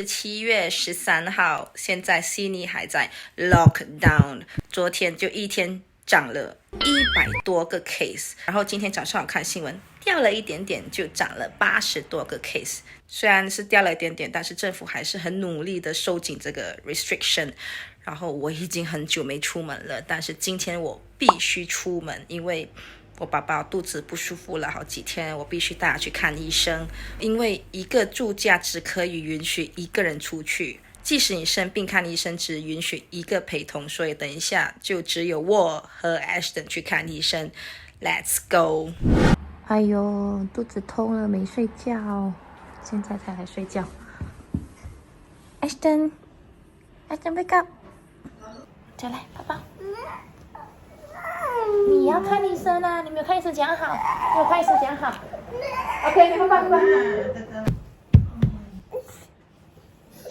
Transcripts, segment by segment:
是7月13号，现在悉尼还在 lockdown， 昨天就一天涨了100多个 case， 然后今天早上我看新闻掉了一点点，就涨了80多个 case。虽然是掉了一点点，但是政府还是很努力的收紧这个 restriction。然后我已经很久没出门了，但是今天我必须出门，因为我爸爸肚子不舒服了好几天，我必须带他去看医生。因为一个住家只可以允许一个人出去，即使你生病看医生只允许一个陪同，所以等一下就只有我和 Ashton 去看医生。Let's go。 哎呦，肚子痛了，没睡觉，现在才来睡觉。Ashton wake up， 再来抱抱。你要看医生啊！你没有看医生讲好，没有看医生讲好。OK， 抱抱。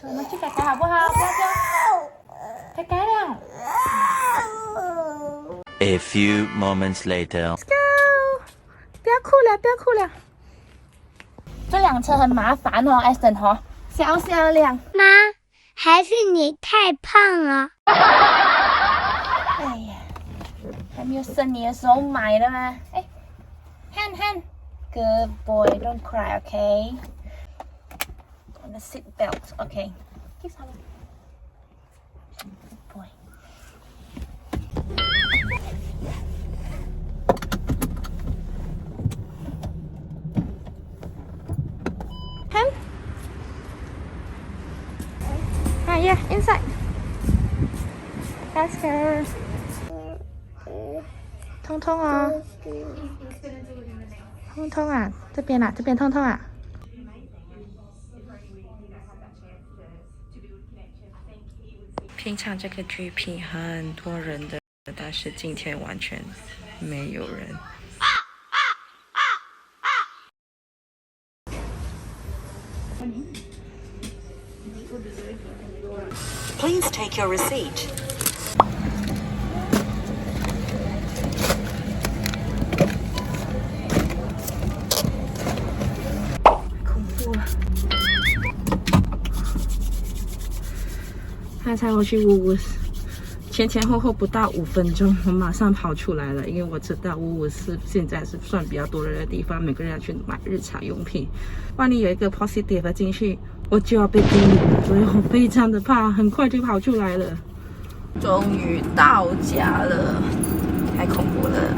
我们去改改好不好？不要这样，改了。A few moments later. Let's go！ 不要哭了，不要哭了。这辆车很麻烦哦 ，Ashton 哦，小小辆。妈，还是你太胖了。哎呀，还没有生你的时候买的吗？哎 ，hand good boy, don't cry, okay? And the seat belt, okay? Kiss mommy. Good boy. Hand. Yeah, inside. Let's go. 痛痛啊！痛痛啊！这边啊，这边痛痛啊！平常这个 GP 很多人的，但是今天完全没有人。Please take your receipt. 恐怖了！刚才我去Woolworths，前后不到5分钟，我马上跑出来了，因为我知道Woolworths现在是算比较多人的地方，每个人要去买日常用品。万一有一个 positive 进去，我就要被隔离了，所以我非常的怕，很快就跑出来了。终于到家了，太恐怖了！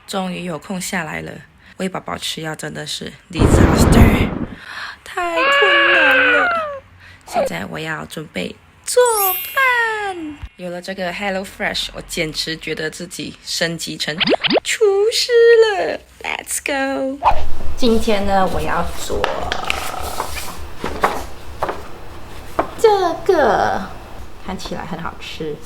终于有空下来了，喂宝宝吃药真的是 disaster， 太困难了。现在我要准备做饭。有了这个 HelloFresh， 我简直觉得自己升级成厨师了。Let's go。今天呢，我要做这个，看起来很好吃。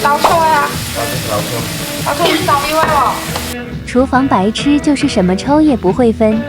老公，你找另外哦。厨房白痴就是什么抽也不会分。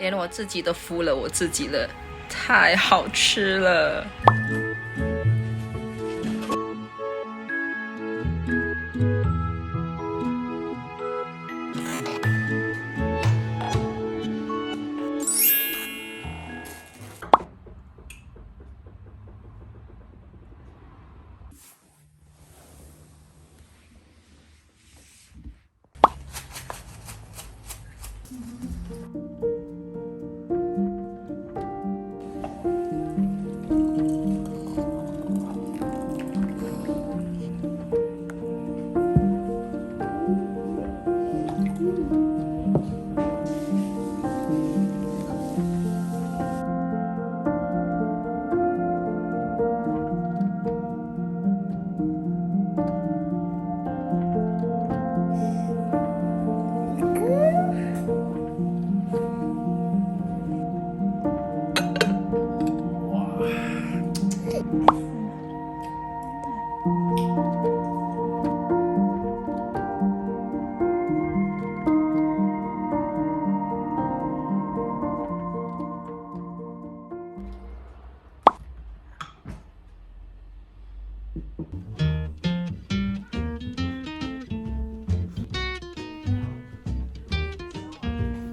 连我自己都服了我自己了，太好吃了。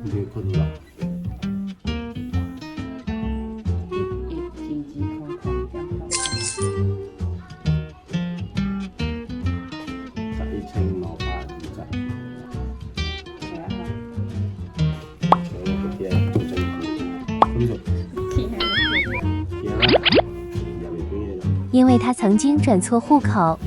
你困了。因为他曾经转错户口。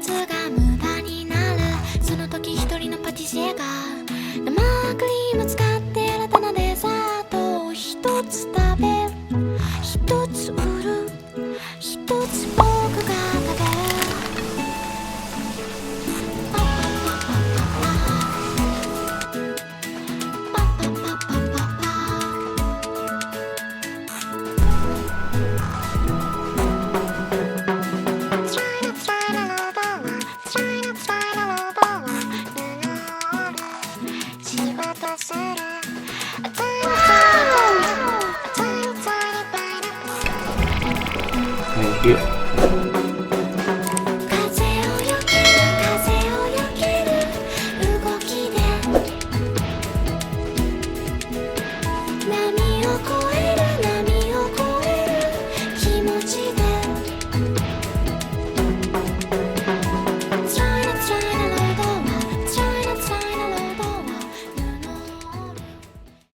つが無駄になるその時一人のパティシエが生クリーム使って新たなデザートを一つ食べる一つ売る一つ僕が食べるThank you.